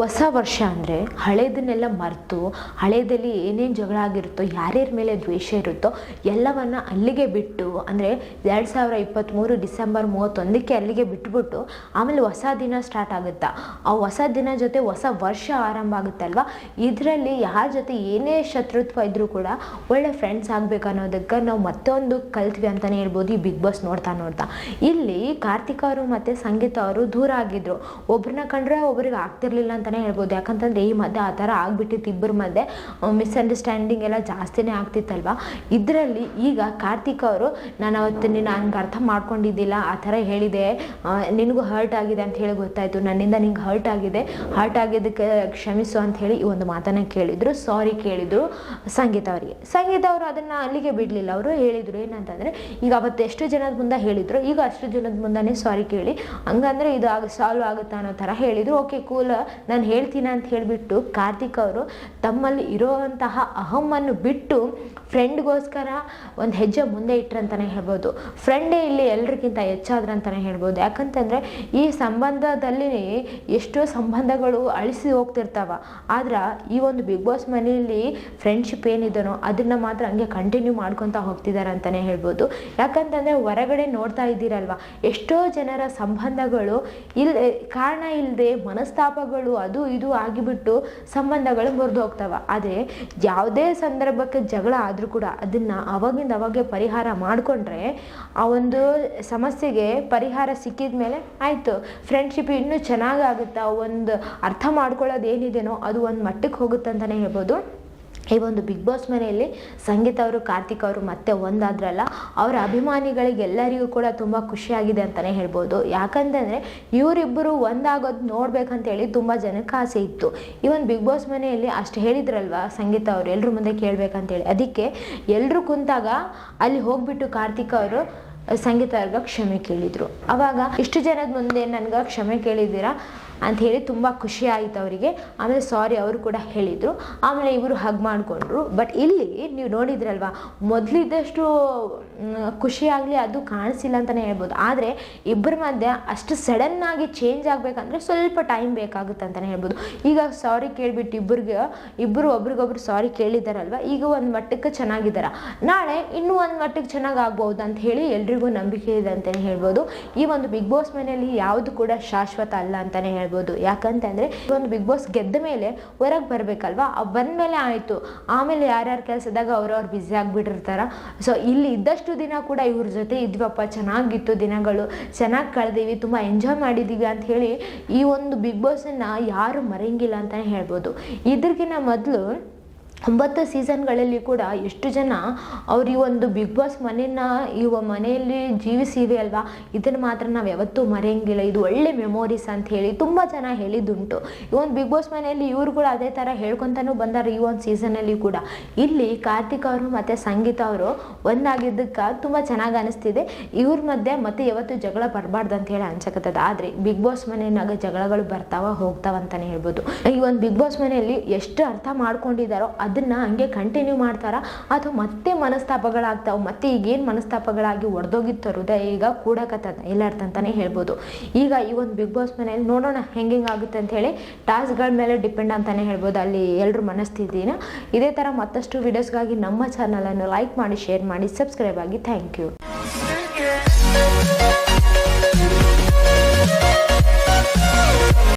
ಹೊಸ ವರ್ಷ ಅಂದರೆ ಹಳೇದನ್ನೆಲ್ಲ ಮರೆತು ಹಳೇದಲ್ಲಿ ಏನೇನು ಜಗಳ ಆಗಿರುತ್ತೋ ಯಾರ್ಯಾರ ಮೇಲೆ ದ್ವೇಷ ಇರುತ್ತೋ ಎಲ್ಲವನ್ನು ಅಲ್ಲಿಗೆ ಬಿಟ್ಟು ಅಂದರೆ 2023 ಡಿಸೆಂಬರ್ 31ಕ್ಕೆ ಅಲ್ಲಿಗೆ ಬಿಟ್ಬಿಟ್ಟು ಆಮೇಲೆ ಹೊಸ ದಿನ ಸ್ಟಾರ್ಟ್ ಆಗುತ್ತಾ ಆ ಹೊಸ ದಿನ ಜೊತೆ ಹೊಸ ವರ್ಷ ಆರಂಭ ಆಗುತ್ತಲ್ವ. ಇದರಲ್ಲಿ ಯಾರ ಜೊತೆ ಏನೇ ಶತ್ರುತ್ವ ಇದ್ದರೂ ಕೂಡ ಒಳ್ಳೆ ಫ್ರೆಂಡ್ಸ್ ಆಗಬೇಕು ಅನ್ನೋದಕ್ಕೆ ನಾವು ಮತ್ತೊಂದು ಕಲ್ತ್ವಿ ಅಂತಲೇ ಹೇಳ್ಬೋದು. ಈ ಬಿಗ್ ಬಾಸ್ ನೋಡ್ತಾ ಇಲ್ಲಿ ಕಾರ್ತಿಕ್ ಅವರು ಮತ್ತು ಸಂಗೀತ ಅವರು ದೂರ ಆಗಿದ್ರು. ಒಬ್ರನ್ನ ಕಂಡ್ರೆ ಒಬ್ರಿಗೆ ಆಗ್ತಿರ್ಲಿಲ್ಲ ಅಂತಲೇ ಹೇಳ್ಬೋದು. ಯಾಕಂತಂದರೆ ಈ ಮಧ್ಯೆ ಆ ಥರ ಆಗ್ಬಿಟ್ಟಿತ್ತು, ಇಬ್ಬರ ಮಧ್ಯೆ ಮಿಸ್ಅಂಡರ್ಸ್ಟ್ಯಾಂಡಿಂಗ್ ಎಲ್ಲ ಜಾಸ್ತಿನೇ ಆಗ್ತಿತ್ತಲ್ವ. ಇದರಲ್ಲಿ ಈಗ ಕಾರ್ತಿಕ್ ಅವರು ನಾನು ಅವತ್ತು ಹಂಗೆ ಅರ್ಥ ಮಾಡ್ಕೊಂಡಿದ್ದಿಲ್ಲ, ಆ ಥರ ಹೇಳಿದೆ, ನಿನಗೂ ಹರ್ಟ್ ಆಗಿದೆ ಅಂತ ಹೇಳಿ ಗೊತ್ತಾಯಿತು, ನನ್ನಿಂದ ನಿಂಗೆ ಹರ್ಟ್ ಆಗಿದ್ದಕ್ಕೆ ಕ್ಷಮಿಸು ಅಂತ ಹೇಳಿ ಈ ಒಂದು ಮಾತನ್ನು ಕೇಳಿದರು, ಸಾರಿ ಕೇಳಿದರು ಸಂಗೀತ ಅವರಿಗೆ. ಸಂಗೀತ ಅವರು ಅದನ್ನು ಅಲ್ಲಿಗೆ ಬಿಡಲಿಲ್ಲ. ಅವರು ಹೇಳಿದರು ಏನಂತಂದರೆ, ಈಗ ಅವತ್ತು ಎಷ್ಟು ಜನದ ಮುಂದೆ ಹೇಳಿದರು, ಈಗ ಅಷ್ಟು ಜನದ ಮುಂದೆ ಸಾರಿ ಕೇಳಿ, ಹಂಗಂದರೆ ಇದು ಸಾಲ್ವ್ ಆಗುತ್ತಾ ಅನ್ನೋ ಥರ ಹೇಳಿದರು. ಓಕೆ ಕೂಲ್, ನಾನು ಹೇಳ್ತೀನಿ ಅಂತ ಹೇಳಿಬಿಟ್ಟು ಕಾರ್ತಿಕ್ ಅವರು ತಮ್ಮಲ್ಲಿ ಇರೋವಂತಹ ಅಹಮ್ಮನ್ನು ಬಿಟ್ಟು ಫ್ರೆಂಡ್ಗೋಸ್ಕರ ಒಂದು ಹೆಜ್ಜೆ ಮುಂದೆ ಇಟ್ರಂತಲೇ ಹೇಳ್ಬೋದು. ಫ್ರೆಂಡೇ ಇಲ್ಲಿ ಎಲ್ರಿಗಿಂತ ಹೆಚ್ಚಾದ್ರಂತಲೇ ಹೇಳ್ಬೋದು. ಯಾಕಂತಂದರೆ ಈ ಸಂಬಂಧದಲ್ಲಿ ಎಷ್ಟೋ ಸಂಬಂಧಗಳು ಅಳಿಸಿ ಹೋಗ್ತಿರ್ತಾವ, ಆದ್ರೆ ಈ ಒಂದು ಬಿಗ್ ಬಾಸ್ ಮನೆಯಲ್ಲಿ ಫ್ರೆಂಡ್ಶಿಪ್ ಏನಿದನೋ ಅದನ್ನು ಮಾತ್ರ ಹಂಗೆ ಕಂಟಿನ್ಯೂ ಮಾಡ್ಕೊತಾ ಹೋಗ್ತಿದ್ದಾರೆ ಅಂತಲೇ ಹೇಳ್ಬೋದು. ಯಾಕಂತಂದರೆ ಹೊರಗಡೆ ನೋಡ್ತಾ ಇದ್ದೀರಲ್ವ, ಎಷ್ಟೋ ಜನರ ಸಂಬಂಧಗಳು ಕಾರಣ ಇಲ್ಲದೆ ಮನಸ್ತಾಪಗಳು ಅದು ಇದು ಆಗಿಬಿಟ್ಟು ಸಂಬಂಧಗಳು ಮುರಿದು ಹೋಗ್ತಾವ. ಆದರೆ ಯಾವುದೇ ಸಂದರ್ಭಕ್ಕೆ ಜಗಳ ಆದರೂ ಕೂಡ ಅದನ್ನು ಅವಾಗಿಂದ ಅವಾಗೆ ಪರಿಹಾರ ಮಾಡಿಕೊಂಡ್ರೆ ಆ ಒಂದು ಸಮಸ್ಯೆಗೆ ಪರಿಹಾರ ಸಿಕ್ಕಿದ ಮೇಲೆ ಆಯಿತು, ಫ್ರೆಂಡ್ಶಿಪ್ ಇನ್ನೂ ಚೆನ್ನಾಗಾಗುತ್ತಾ, ಒಂದು ಅರ್ಥ ಮಾಡ್ಕೊಳ್ಳೋದು ಏನಿದೆನೋ ಅದು ಒಂದು ಮಟ್ಟಕ್ಕೆ ಹೋಗುತ್ತೆ ಅಂತಲೇ ಹೇಳ್ಬೋದು. ಈ ಒಂದು ಬಿಗ್ ಬಾಸ್ ಮನೆಯಲ್ಲಿ ಸಂಗೀತ ಅವರು ಕಾರ್ತಿಕ್ ಅವರು ಮತ್ತೆ ಒಂದಾದ್ರಲ್ಲ, ಅವರ ಅಭಿಮಾನಿಗಳಿಗೆಲ್ಲರಿಗೂ ಕೂಡ ತುಂಬ ಖುಷಿಯಾಗಿದೆ ಅಂತಲೇ ಹೇಳ್ಬೋದು. ಯಾಕಂತಂದರೆ ಇವರಿಬ್ಬರು ಒಂದಾಗೋದು ನೋಡ್ಬೇಕಂತೇಳಿ ತುಂಬ ಜನಕ್ಕೆ ಆಸೆ ಇತ್ತು. ಈ ಒಂದು ಬಿಗ್ ಬಾಸ್ ಮನೆಯಲ್ಲಿ ಅಷ್ಟು ಹೇಳಿದ್ರಲ್ವ ಸಂಗೀತ ಅವರು ಎಲ್ಲರ ಮುಂದೆ ಕೇಳಬೇಕಂತೇಳಿ, ಅದಕ್ಕೆ ಎಲ್ಲರೂ ಕುಂತಾಗ ಅಲ್ಲಿ ಹೋಗ್ಬಿಟ್ಟು ಕಾರ್ತಿಕ್ ಅವರು ಸಂಗೀತ ಅವ್ರಿಗೆ ಕ್ಷಮೆ ಕೇಳಿದರು. ಆವಾಗ ಇಷ್ಟು ಜನದ ಮುಂದೆ ನನಗೆ ಕ್ಷಮೆ ಕೇಳಿದ್ದೀರಾ ಅಂತ ಹೇಳಿ ತುಂಬ ಖುಷಿ ಆಯಿತು ಅವರಿಗೆ. ಆಮೇಲೆ ಸಾರಿ ಅವರು ಕೂಡ ಹೇಳಿದರು. ಆಮೇಲೆ ಇವರು ಹಗ್ ಮಾಡಿಕೊಂಡ್ರು. ಬಟ್ ಇಲ್ಲಿ ನೀವು ನೋಡಿದ್ರಲ್ವ, ಮೊದಲಿದ್ದಷ್ಟು ಖುಷಿಯಾಗಲಿ ಅದು ಕಾಣಿಸಿಲ್ಲ ಅಂತಲೇ ಹೇಳ್ಬೋದು. ಆದರೆ ಇಬ್ಬರ ಮಧ್ಯೆ ಅಷ್ಟು ಸಡನ್ನಾಗಿ ಚೇಂಜ್ ಆಗಬೇಕಂದ್ರೆ ಸ್ವಲ್ಪ ಟೈಮ್ ಬೇಕಾಗುತ್ತೆ ಅಂತಲೇ ಹೇಳ್ಬೋದು. ಈಗ ಸಾರಿ ಕೇಳಿಬಿಟ್ಟು ಇಬ್ಬರು ಒಬ್ರಿಗೊಬ್ರು ಸಾರಿ ಕೇಳಿದ್ದಾರಲ್ವ, ಈಗ ಒಂದು ಮಟ್ಟಕ್ಕೆ ಚೆನ್ನಾಗಿದ್ದಾರೆ, ನಾಳೆ ಇನ್ನೂ ಒಂದು ಮಟ್ಟಕ್ಕೆ ಚೆನ್ನಾಗಿ ಆಗ್ಬೋದು ಅಂತ ಹೇಳಿ ಎಲ್ರಿಗೂ ನಂಬಿಕೆ ಇದೆ ಅಂತಲೇ ಹೇಳ್ಬೋದು. ಈ ಒಂದು ಬಿಗ್ ಬಾಸ್ ಮನೆಯಲ್ಲಿ ಯಾವುದು ಕೂಡ ಶಾಶ್ವತ ಅಲ್ಲ ಅಂತಲೇ ಹೇಳ್ಬೋದು. ಯಾಕಂತಂದ್ರೆ ಒಂದು ಬಿಗ್ ಬಾಸ್ ಗೆದ್ದ ಮೇಲೆ ಹೊರಗೆ ಬರ್ಬೇಕಲ್ವಾ, ಬಂದ ಮೇಲೆ ಆಯಿತು, ಆಮೇಲೆ ಯಾರ್ಯಾರ ಕೆಲಸದಾಗ ಅವ್ರವ್ರು ಬ್ಯುಸಿ ಆಗಿಬಿಟ್ಟಿರ್ತಾರ. ಸೊ ಇಲ್ಲಿ ಇದ್ದಷ್ಟು ದಿನ ಕೂಡ ಇವ್ರ ಜೊತೆ ಇದ್ವಪ್ಪ, ಚೆನ್ನಾಗಿತ್ತು, ದಿನಗಳು ಚೆನ್ನಾಗಿ ಕಳೆದೀವಿ, ತುಂಬ ಎಂಜಾಯ್ ಮಾಡಿದ್ದೀವಿ ಅಂತ ಹೇಳಿ ಈ ಒಂದು ಬಿಗ್ ಬಾಸನ್ನು ಯಾರು ಮರೆಯಂಗಿಲ್ಲ ಅಂತಲೇ ಹೇಳ್ಬೋದು. ಇದ್ರಿಗಿನ ಮೊದಲು 9 ಸೀಸನ್ಗಳಲ್ಲಿ ಕೂಡ ಎಷ್ಟು ಜನ ಅವ್ರು ಈ ಒಂದು ಬಿಗ್ ಬಾಸ್ ಮನೆಯಲ್ಲಿ ಜೀವಿಸಿವೆ ಅಲ್ವಾ, ಇದನ್ನು ಮಾತ್ರ ನಾವು ಯಾವತ್ತೂ ಮರೆಯಂಗಿಲ್ಲ, ಇದು ಒಳ್ಳೆ ಮೆಮೊರೀಸ್ ಅಂತ ಹೇಳಿ ತುಂಬ ಜನ ಹೇಳಿದ್ದುಂಟು. ಈ ಒಂದು ಬಿಗ್ ಬಾಸ್ ಮನೆಯಲ್ಲಿ ಇವರು ಕೂಡ ಅದೇ ಥರ ಹೇಳ್ಕೊತಾನೂ ಬಂದಾರೆ ಈ ಒಂದು ಸೀಸನಲ್ಲಿ ಕೂಡ. ಇಲ್ಲಿ ಕಾರ್ತಿಕ್ ಅವರು ಮತ್ತು ಸಂಗೀತ ಅವರು ಒಂದಾಗಿದ್ದಕ್ಕೆ ತುಂಬ ಚೆನ್ನಾಗಿ ಅನಿಸ್ತಿದೆ. ಇವ್ರ ಮಧ್ಯೆ ಮತ್ತೆ ಯಾವತ್ತೂ ಜಗಳ ಬರಬಾರ್ದು ಅಂತ ಹೇಳಿ ಅನ್ಸಕತ್ತದ. ಆದರೆ ಬಿಗ್ ಬಾಸ್ ಮನೆಯಾಗ ಜಗಳಗಳು ಹೋಗ್ತಾವ ಅಂತಲೇ ಹೇಳ್ಬೋದು. ಈ ಒಂದು ಬಿಗ್ ಬಾಸ್ ಮನೆಯಲ್ಲಿ ಎಷ್ಟು ಅರ್ಥ ಮಾಡ್ಕೊಂಡಿದ್ದಾರೋ ಅದನ್ನು ಹಂಗೆ ಕಂಟಿನ್ಯೂ ಮಾಡ್ತಾರ ಅಥವಾ ಮತ್ತೆ ಮನಸ್ತಾಪಗಳಾಗ್ತಾವೆ. ಮತ್ತೆ ಈಗೇನು ಮನಸ್ತಾಪಗಳಾಗಿ ಒಡೆದೋಗಿತ್ತು ಹೃದಯ ಈಗ ಕೂಡಕತ್ತದ ಎಲ್ಲಾರ್ಥ ಅಂತಲೇ ಹೇಳ್ಬೋದು. ಈಗ ಈ ಒಂದು ಬಿಗ್ ಬಾಸ್ ಮನೆಯಲ್ಲಿ ನೋಡೋಣ ಹೆಂಗೆ ಆಗುತ್ತೆ ಅಂತ ಹೇಳಿ, ಟಾಸ್ಕ್ಗಳ ಮೇಲೆ ಡಿಪೆಂಡ್ ಅಂತಲೇ ಹೇಳ್ಬೋದು ಅಲ್ಲಿ ಎಲ್ಲರೂ ಮನಸ್ಥಿತಿನ. ಇದೇ ಥರ ಮತ್ತಷ್ಟು ವಿಡಿಯೋಸ್ಗಾಗಿ ನಮ್ಮ ಚಾನಲನ್ನು ಲೈಕ್ ಮಾಡಿ, ಶೇರ್ ಮಾಡಿ, ಸಬ್ಸ್ಕ್ರೈಬ್ ಆಗಿ. Thank you.